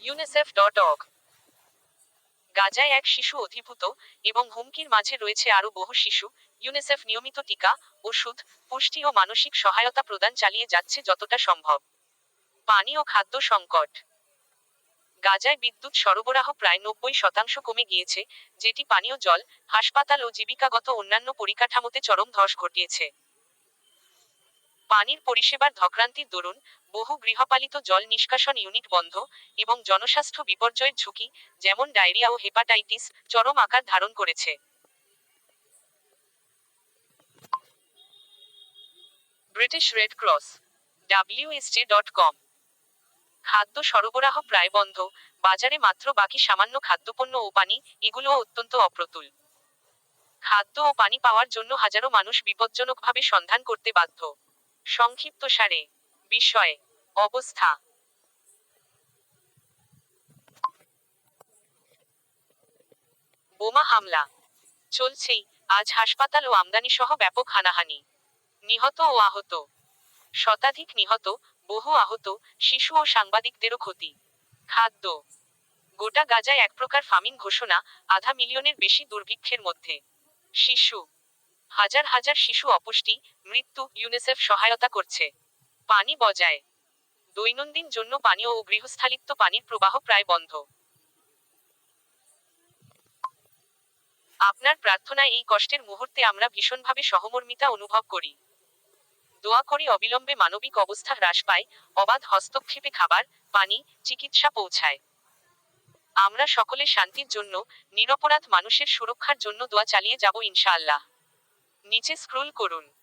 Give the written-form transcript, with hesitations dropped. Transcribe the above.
UNICEF.org গাজায় এক শিশু অধিভূত এবং হুমকির মাঝে রয়েছে আরও বহু শিশু। ইউনিসেফ নিয়মিত টিকা, ওষুধ, পুষ্টি ও মানসিক সহায়তা প্রদান চালিয়ে যাচ্ছে যতটা সম্ভব। পানি ও খাদ্য সংকট। গাজায় বিদ্যুৎ সরবরাহ প্রায় 90% কমে গিয়েছে, যেটি পানীয় জল, হাসপাতাল ও জীবিকাগত অন্যান্য পরিকাঠামোতে চরম ধস ঘটিয়েছে। পানির পরিষেবার ধক্রান্তির দরুন বহু গৃহপালিত জল নিষ্কাশন ইউনিট বন্ধ এবং জনস্বাস্থ্য বিপর্যয়ের ঝুঁকি, যেমন ডায়রিয়া ও হেপাটাইটিস, চরম আকার ধারণ করেছে। ব্রিটিশ রেড ক্রস WSJ.com খাদ্য সরবরাহ প্রায় বন্ধ, বাজারে মাত্র বাকি সামান্য খাদ্যপণ্য ও পানি, এগুলোও অত্যন্ত অপ্রতুল। খাদ্য ও পানি পাওয়ার জন্য হাজারো মানুষ বিপজ্জনকভাবে সন্ধান করতে বাধ্য। সংক্ষিপ্তসারে বিষয় অবস্থা। বোমা হামলা চলছেই, আজ হাসপাতাল ও আমদানিসহ ব্যাপক হানাহানি। নিহত ও আহত, শতাধিক নিহত, বহু আহত, শিশু ও সাংবাদিকদেরও ক্ষতি। খাদ্য। গোটা গাজায় এক প্রকার ফামিন ঘোষণা, আধা মিলিয়নের বেশি দুর্ভিক্ষের মধ্যে। শিশু, হাজার হাজার শিশু অপুষ্টি, মৃত্যু। ইউনিসেফ সহায়তা করছে। পানি বজায়। দৈনন্দিন জন্য পানীয় ও গৃহস্থালিত্ব পানির প্রবাহ প্রায় বন্ধ। আপনার প্রার্থনায় এই কষ্টের মুহূর্তে আমরা ভীষণভাবে সহমর্মিতা অনুভব করি। দোয়া করি অবিলম্বে মানবিক অবস্থা হ্রাস পায়, অবাধ হস্তক্ষেপে খাবার, পানি, চিকিৎসা পৌঁছায়। আমরা সকলে শান্তির জন্য, নিরপরাধ মানুষের সুরক্ষার জন্য দোয়া চালিয়ে যাব ইনশাআল্লাহ। নিচে স্ক্রোল করুন।